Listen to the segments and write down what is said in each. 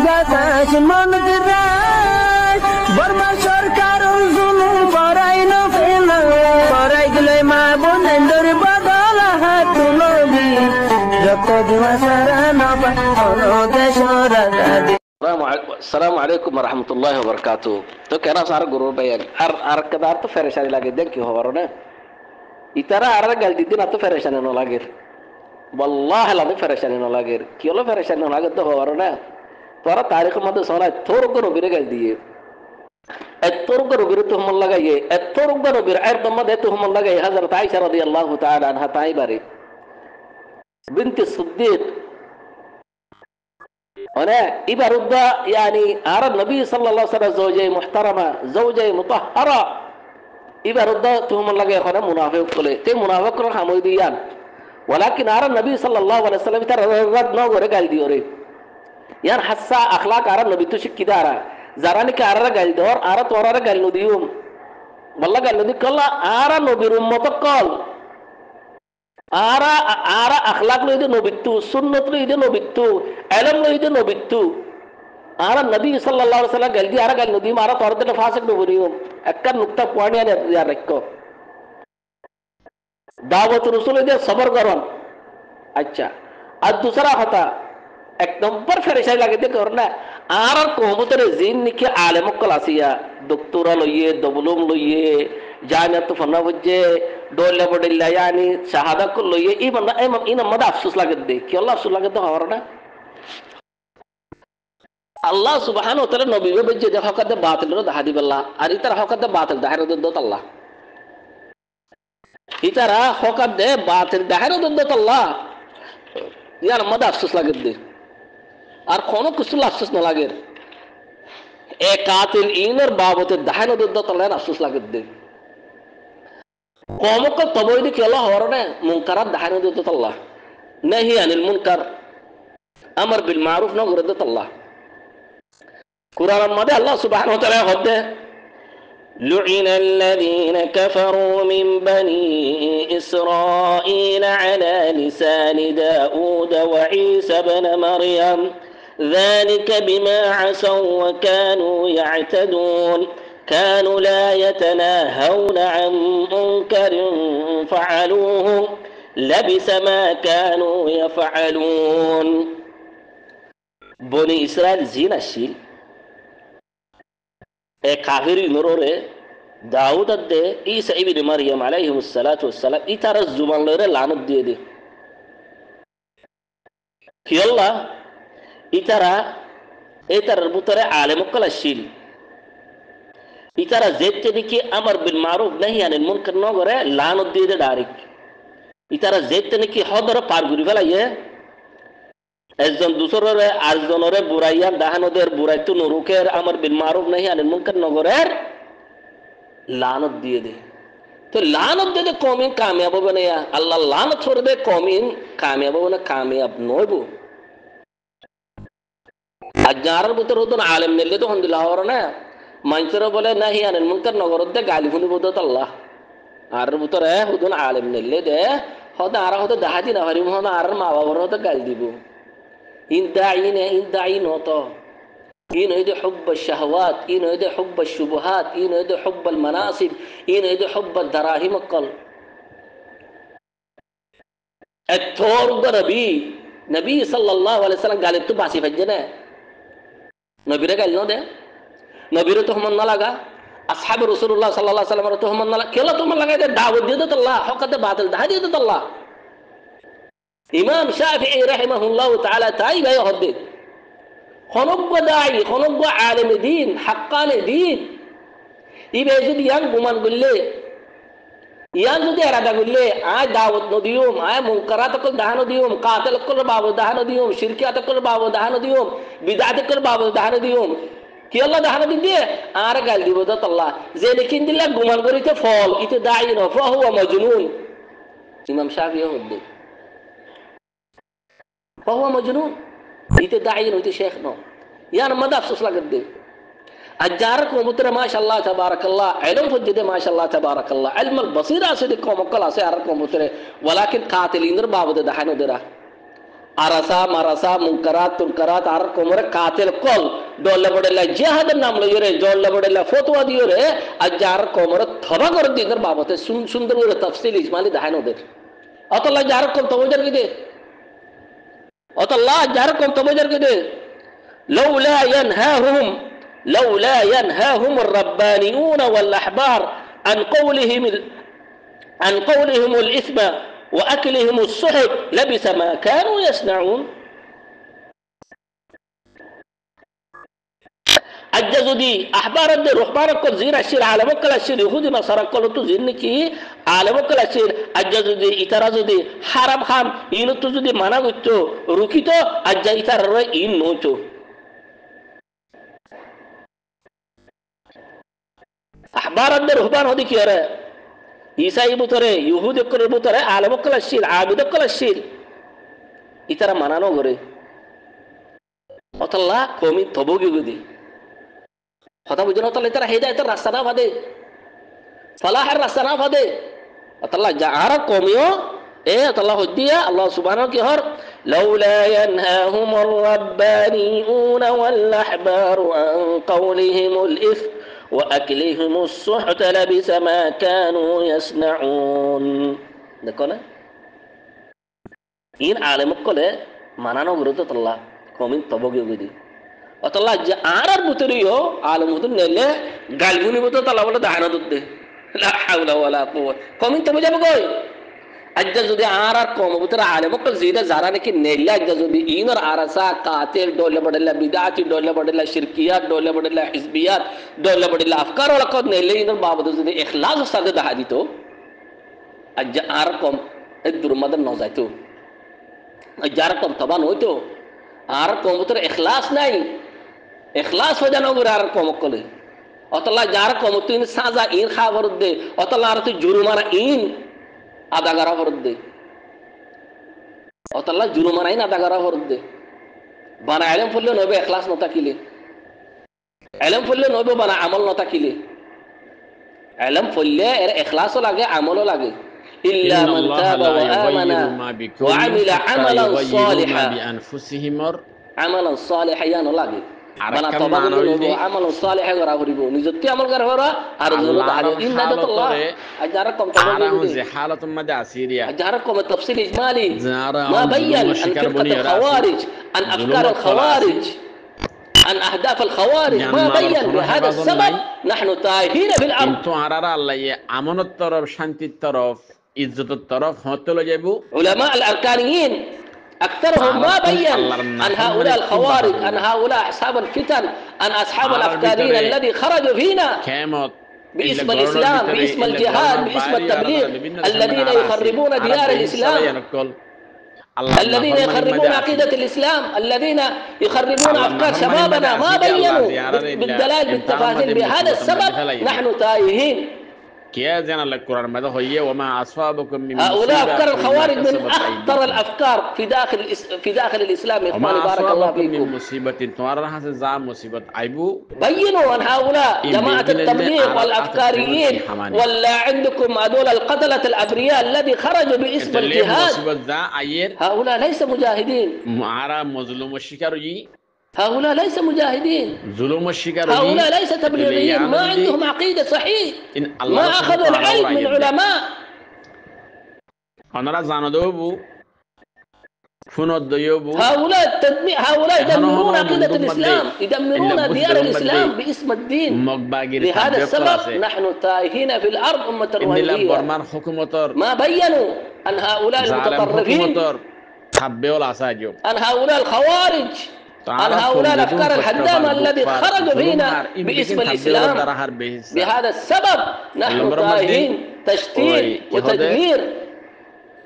বাতাস মন দিরাই বর্মা সরকার জুলুম করাই না ফেলা করাই গেলে মা বোনের বদল হাত নবী যত দিওয়া সারা না পানো দেশ রাজা السلام عليكم ورحمة الله وبركاته. تو كنا صار غرور بيان ار كدار تو فرشاني لگے دين کی خبرونه ইতারা আর গাল দিদিন তো ফেরেশানি ন লাগে والله لا ফেরেশানি ন লাগে কি হলো ফেরেশানি ন লাগে তো খবরونه তোরা তারিখ মধ্যে সোনা তোর গরো বিরে গাল দিয়ে এতর গরো বিরে তো মন লাগাইয়ে এতর গরো বিরে আর মধ্যে তো মন লাগাই হযরত আয়েশা রাদিয়াল্লাহু তাআলা আনহা তাইবারে بنت الصديق هنا إبرد يعني أرى النبي صلى الله عليه وسلم زوجة محترمة زوجة مطهرة إبرد تهم الله هنا منافق كله تي منافق كله حموديان ولكن أرى النبي صلى الله عليه وسلم ترى رد نو ورجال ديوري يعني حسا أخلاق أرى النبي تشك كده أرى زارني كأرى رجال دور أرى تورا رجال نديهم والله قال ندي كلا أرى نبي رمتقال আরা আখলাক লইদে নবিত্তু সুন্নত লইদে নবিত্তু ইলম লইদে নবিত্তু আরা নবী সাল্লাল্লাহু আলাইহি ওয়াসাল্লাম গলদি আরা গল নদী মারা তরদে ফাসিক নবরিও একটা নুক্তা পয়েন্ট আনে ইয়ার রাখো দাওয়াত রাসূল দে সবর করন আচ্ছা আর दूसरा হতা এক নম্বর ফেরেশাই লাগে দে করনা আর কবুতরে জিন নিকে আলেম ক্লাসিয়া ডক্টরা লইয়ে দবলুম লইয়ে জানাত ফনাবজে দোলে বড়িল্লা यानी শাহাদা কো লইয়ে ই বন্দা ইনা মদ আফসোস লাগে দে কি আল্লাহ আফসোস লাগে তো হওয়ার না আল্লাহ সুবহানাহু ওয়া তাআলা নবী বজে যে হকতে বাতিল র দাহাদি বিল্লাহ আর ইতার হকতে বাতিল দাহির দত আল্লাহ ইতারা হকতে বাতিল দাহির দত আল্লাহ ইয়ার মদ আফসোস লাগে দে আর কোনো কিছু আফসোস না লাগে এ কাতিল ইনর বাবতে দাহির দত আল্লাহ আফসোস লাগে দে قوم کو تبوید کہ اللہ ہورنے منکرات دہانے دیتا اللہ نہی عن المنکر امر بالمعروف نہ گردت اللہ قرآن مدے اللہ سبحانہ وتعالی ہوتے لعن الذين كفروا من بني إسرائيل على لسان داود وعيسى بن مريم ذلك بما عصوا وكانوا يعتدون كانوا لا يتناهون عن منكر فعلوه لبئس ما كانوا يفعلون بني إسرائيل زين الشيل كافر نورة داود ده عيسى ابن مريم عليه الصلاة والسلام إتارة الزمان لره لعنت دي في الله إتارة بطرة عالم كل الشيل ইতারা যেতে নাকি আমর বিল মারুফ নাহি আনিল মুনকার ন করে লানত দিয়ে দে ডাইরেক্ট ইতারা যেতে নাকি হদর পার ঘুরি ফেলাইয়ে একজন দুসররে আরেকজনরে বুড়াইয়া দাহানদের বুড়াইতো নুরুকের আমর বিল মারুফ নাহি আনিল মুনকার ন করে লানত দিয়ে দে তো লানত দিয়ে দে কওমিন কামিয়াব হবে না আল্লাহ লানত করে দে কওমিন কামিয়াব হবে না কামিয়াব নইবো আজারের ভিতর হতো আলেম নিলে তো হন্দিলা হওয়ার না মাইনসরা বলে নাহি আনিল মুনকার নগরত দে গালি ফুনি বদত আল্লাহ আর ভিতরে হুদুন আলেম নিলে দে হদা আর হদা দাহাজি না হরিম হদা আর মা বাবার হদা গাল দিব ইন দাইন হতো ইন হইদে হুব্ব শাহওয়াত ইন হইদে হুব্ব শুবহাত ইন হইদে হুব্ব মানাসিব ইন হইদে হুব্ব দারাহিম কল এতর নবী সাল্লাল্লাহু আলাইহি ওয়াসাল্লাম গালি তো বাসি ফাজে না নবীরে গাল ন দে নবীর তোহমত না লাগা আসহাব রাসূলুল্লাহ সাল্লাল্লাহু আলাইহি ওয়াসাল্লাম তোহমত না লাগা কেলা তোহমত লাগাই দে দাওয়াত দিয়ে দে আল্লাহ হকতে বাতিল দাহ দিয়ে দে আল্লাহ ইমাম শাফিঈ রাহিমাহুল্লাহু তাআলা তাই ভাই হদে খনগ্গ দাঈ খনগ্গ আলেম দ্বীন হাক্কানি দ্বীন ইবে যদি ইয়ান গুমান গল্লে ইয়ান যদি এরাদা গল্লে আয় দাওয়াত নদিয়ম আয় মুনকারাত কল দাহ নদিয়ম কাতিল কল বাবু দাহ নদিয়ম শিরকিয়াত কল বাবু দাহ নদিয়ম বিদআত কল বাবু দাহ নদিয়ম কি আল্লাহ দাহানা দিন দিয়ে আর গাল দিব দত আল্লাহ যে লিখিন দিলে গুমান করিতে ফল ইতে দাঈ ন ফাহুয়া মাজনুন ইমাম শাফিঈ হদ্দে ফাহুয়া মাজনুন ইতে দাঈ ন ইতে শেখ ন ইয়ান মাদ আফসোস লাগত দে আজার কো মুতরা মাশাআল্লাহ তাবারাকাল্লাহ ইলম ফজদে মাশাআল্লাহ তাবারাকাল্লাহ ইলম আল বসীরা আছে কো মকল আছে আর কো মুতরে ওয়ালাকিন কাতিলিনর বাবদে দাহানো দেরা আরাসা মারাসা মুনকারাত তুনকারাত আর কোমরে কাতেল কল ডলে বড়লা জিহাদের নাম লইরে জলে বড়লা ফতোয়া দিওরে আর যার কোমরে থবা করে দিনের বাবতে সুন্দর করে তাফসীল ইজমালি দেখানো ওদের অতলা যার কম তবজার কিদে অতলা যার কম তবজার কিদে লাউলা ইয়ানহাহুম লাউলা ইয়ানহাহুম الربانيون والاحبار عن قولهم الاثم واكلهم السحت لبئس ما كانوا يصنعون আজ্জা যদি আহবারদের রহবারকল জির আসির আলমকল আসির ইহুদি নাসারাকল তো জির নাকি আলমকল আসির আজ্জা যদি ইতারা যদি হারাম খাম ইন তো যদি মানা করতো রুকিত আজ্জা ইতারা ইন নতো আহবারদের রহবান হদি কি রে ঈসাই বুতরে ইহুদিকল বুতরে আলমকল আসির আবিদকল আসির ইতারা মানানো করে অতল্লা কমি তবগি গদি কথা বুঝুন তাহলে তারা হেদায়েতের রাস্তা না ভাদে সালাহের রাস্তা না ভাদে আল্লাহ যার কমিও এ আল্লাহ হদিয়া আল্লাহ সুবহানাহু কি হর লাউলা ইয়ানহাহুমুর রাব্বানিউনা ওয়াল আহবারু আন কাওলিহিমুল ইফ ওয়া আকলিহিমুস সুহতা লাবিসা মা কানু ইয়াসনাউন দেখো না ইন আলেম কলে মানানো গুরুত্ব আল্লাহ কমিন তবগি গদি অতলা যে আর বুতরিও আলমুদুন নেলে গালগুনি বুতো তালা বলে দাহানা দুধে লা হাওলা ওয়ালা কুওয়াত কমিন তো বুঝাবো কই আজ্জা যদি আর কম বুতরা আলেমক জিদা যারা নাকি নেলে আজ্জা যদি ইনর আরাসা কাতিল ডলে বড়লা বিদাতি ডলে বড়লা শিরকিয়াত ডলে বড়লা হিজবিয়াত ডলে বড়লা আফকার ওলা কদ নেলে ইনর বাবদ যদি ইখলাস সাথে দাহা দিত আজ্জা আর কম এই দুরমাদান ন যাইতো আজ্জা আর কম তবান হইতো আর কম বুতরা ইখলাস নাই ইখলাস হয়ে জানো আর কম কলে অতলা যার কম তুই সাজা ইন খা ভরত দে অতলা আর তুই জুরুমানা ইন আদা করা ভরত দে অতলা জুরুমানা ইন আদা করা ভরত দে বানা এলম ফুললে নবে ইখলাস নতা কিলে এলম ফুললে নবে বানা আমল নতা কিলে এলম ফুললে এর ইখলাসও লাগে আমলও লাগে ইল্লা মান তাবা ওয়া আমানা ওয়া আমিলা আমালান সালিহান বিআনফুসিহিম আমালান সালিহান লাগে বানা তওবা করব আমল সালিহ করা করিব নিজতে আমল করা করা আর জন্য আরে ইন্না দাল্লাহ আজার কম তওবা করব যে হালাতুম মাদা আসিরিয়া আজার কম তাফসীল ইজমালি মা বায়ান আন ফিরকাত الخوارج عن افكار الخوارج عن اهداف الخوارج ما بين بهذا السبب نحن تائهين في الارض انتو আরারা আল্লাহ আমনত তরফ শান্তির তরফ ইজ্জতের তরফ হতে যাইবো উলামা আল আরকানিয়িন أكثرهم ما بين عن هؤلاء الخوارج عن هؤلاء أصحاب الفتن عن أصحاب الأفكارين الذي خرجوا فينا باسم الإسلام باسم الجهاد باسم التبليغ الذين يخربون ديار الإسلام الذين يخربون عقيدة الإسلام الذين يخربون أفكار شبابنا ما بينوا بالدلائل بالتفاصيل بهذا السبب نحن تائهين كيا زين القرآن ماذا هي وما أصابكم من هؤلاء أفكار الخوارج من أخطر الأفكار في داخل الإسلام إخواني بارك الله فيكم من مصيبة تمارا حسن زام مصيبة عيبو بينوا عن هؤلاء جماعة التبليغ والأفكاريين ولا عندكم هذول القتلة الأبرياء الذي خرجوا باسم الجهاد هؤلاء ليس مجاهدين معارا مظلوم والشكاري هؤلاء ليس مجاهدين ظلم الشكار هؤلاء ليس تبليغيين ما عندهم عقيدة صحيح ما أخذوا العلم من علماء أنا زاندوبو فنوديوبو هؤلاء يدمرون عقيدة الإسلام يدمرون ديار الإسلام باسم الدين لهذا السبب نحن تائهين في الأرض أمة والدية ما بينوا أن هؤلاء المتطرفين أن هؤلاء الخوارج عن هؤلاء الأفكار الهدامة الذي خرجوا فينا باسم الإسلام بهذا السبب نحن تائهين تشتيت وتدمير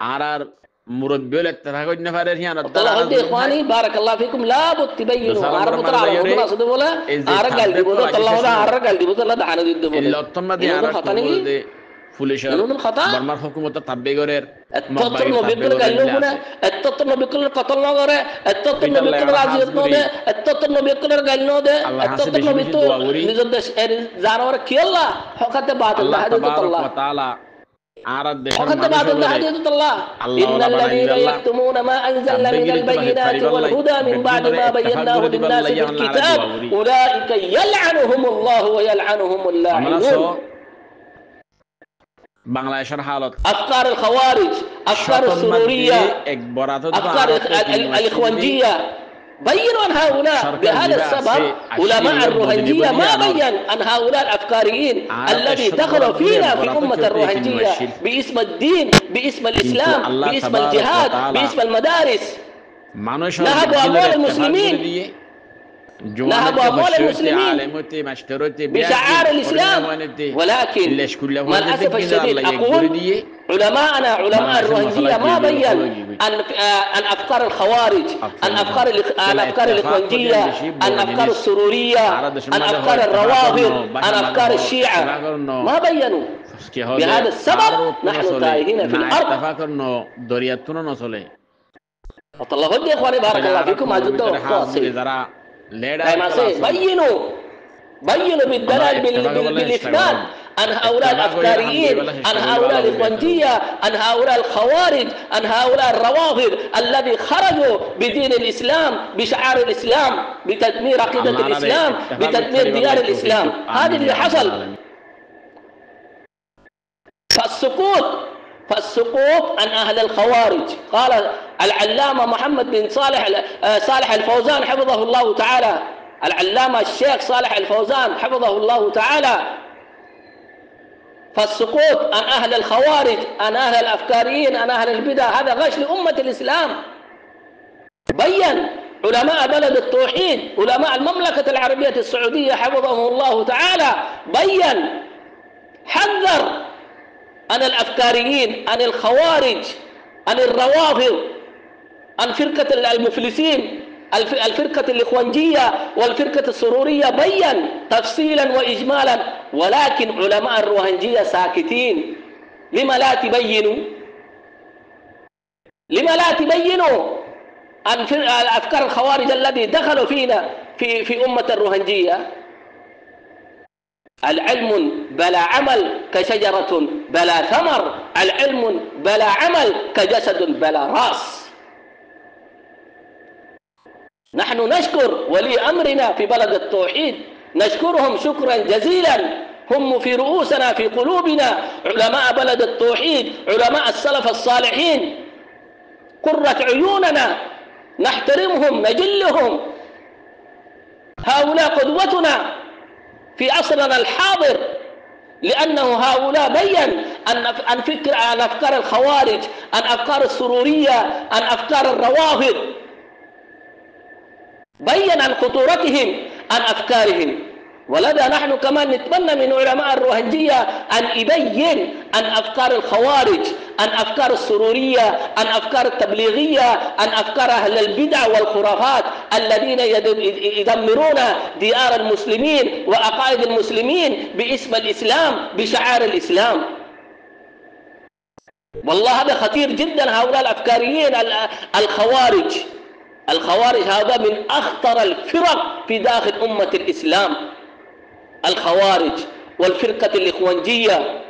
عرار مربيل التفاقد نفرر هنا الله إخواني بارك الله فيكم لابد تبينوا عرب ترى على موضوع صدق ولا عرق قلبي بودا الله ولا عرق قلبي بودا لا دعنا ضد بودا إلا تم دي عرق بودا فوليشر برمار حكومة تطبيقه التطلع بكل قلوبنا التطلع بكل قتلنا غره التطلع بكل عزيزنا التطلع بكل قلنا ده التطلع بتو نزل ده زانور كي الله حقته بعد الله هذا الله আরাদ দেশের وقد بعض الحديث الله إن الذين يكتمون ما أنزلنا من البينات والهدى من بعد ما بيناه للناس في الكتاب أولئك يلعنهم الله ويلعنهم اللاعنون বাংলাদেশের হালত أفكار الخوارج أفكار السرورية أفكار الإخوانجية بينوا عن هؤلاء بهذا السبب علماء الروهنجية ما بين عن هؤلاء الأفكاريين الذي دخلوا فينا في أمة الروهنجية باسم الدين باسم الإسلام باسم الجهاد باسم المدارس نهبوا أموال المسلمين نهبوا أموال المسلمين بشعار الإسلام ولكن مع الأسف الشديد أقول علماءنا علماء الروهنجية ما بين عن أفكار الخوارج عن أفكار الإخوانجية عن أفكار السرورية عن أفكار الروافض عن أفكار الشيعة ما بينوا بهذا السبب نحن تائهين في الأرض الله يا إخواني بارك الله فيكم أجدوا بينوا بالدلال بالإثبات عن هؤلاء الأفكاريين عن هؤلاء الإخوانجية عن هؤلاء الخوارج عن هؤلاء الروافض الذي خرجوا بدين الإسلام بشعار الإسلام بتدمير عقيدة الإسلام بتدمير ديار الإسلام هذا اللي حصل فالسقوط عن أهل الخوارج قال العلامة محمد بن صالح الفوزان حفظه الله تعالى العلامة الشيخ صالح الفوزان حفظه الله تعالى فالسقوط عن أهل الخوارج عن أهل الأفكاريين عن أهل البدع هذا غش لأمة الإسلام بين علماء بلد التوحيد علماء المملكة العربية السعودية حفظهم الله تعالى بين حذر عن الأفكاريين عن الخوارج عن الروافض عن فرقة المفلسين الفرقة الإخوانجية والفرقة السرورية بين تفصيلا وإجمالا ولكن علماء الروهنجية ساكتين لما لا تبينوا عن أفكار الخوارج الذي دخلوا فينا في أمة الروهنجية العلم بلا عمل كشجرة بلا ثمر العلم بلا عمل كجسد بلا رأس نحن نشكر ولي أمرنا في بلد التوحيد نشكرهم شكرا جزيلا هم في رؤوسنا في قلوبنا علماء بلد التوحيد علماء السلف الصالحين قرة عيوننا نحترمهم نجلهم هؤلاء قدوتنا في عصرنا الحاضر لأنه هؤلاء بين عن أفكار الخوارج عن أفكار السرورية عن أفكار الروافض بين عن خطورتهم عن أفكارهم ولذا نحن كمان نتمنى من علماء الروهنجية أن يبين عن أفكار الخوارج عن أفكار السرورية عن أفكار التبليغية عن أفكار أهل البدع والخرافات الذين يدمرون ديار المسلمين وعقائد المسلمين باسم الإسلام بشعار الإسلام والله هذا خطير جدا هؤلاء الأفكاريين الخوارج هذا من أخطر الفرق في داخل أمة الإسلام الخوارج والفرقة الإخوانجية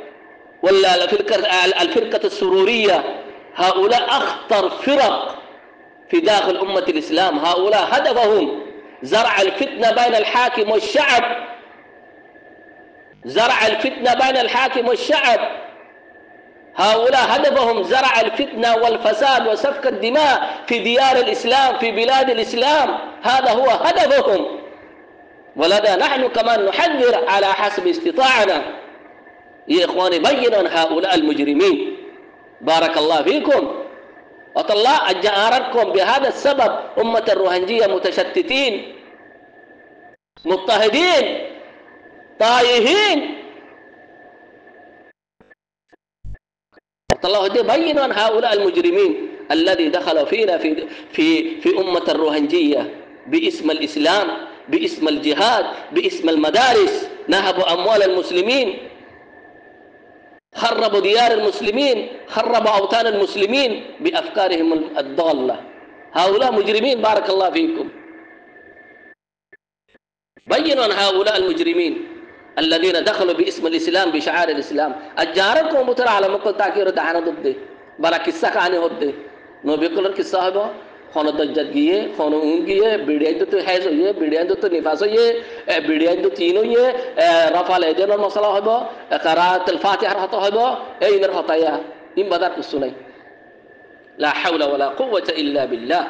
والفرقة السرورية هؤلاء أخطر فرق في داخل أمة الإسلام هؤلاء هدفهم زرع الفتنة بين الحاكم والشعب زرع الفتنة بين الحاكم والشعب هؤلاء هدفهم زرع الفتنة والفساد وسفك الدماء في ديار الإسلام في بلاد الإسلام هذا هو هدفهم ولذا نحن كمان نحذر على حسب استطاعنا يا إخواني بينوا هؤلاء المجرمين بارك الله فيكم وطلع أجارتكم بهذا السبب أمة الروهنجية متشتتين مضطهدين طايهين الله بين عن هؤلاء المجرمين الذي دخلوا فينا في أمة الروهنجية باسم الإسلام باسم الجهاد باسم المدارس نهبوا أموال المسلمين خربوا ديار المسلمين خربوا أوطان المسلمين بأفكارهم الضالة هؤلاء مجرمين بارك الله فيكم بينوا عن هؤلاء المجرمين الذين دخلوا باسم الإسلام بشعار الإسلام أجارك ومتر على مقل تاكير دعانا ضده برا كسا كاني هده نبي كلر كسا هبا خانو دجاج گيه خانو اون گيه بیڑیائی دو تو حیث ہوئیے بیڑیائی دو تو نفاس ہوئیے بیڑیائی دو تین ہوئیے رفع اليدين المصلاة هبا قراءة الفاتحة رحطة هبا اين رحطة يا إن بدأت السنين لا حول ولا قوة إلا بالله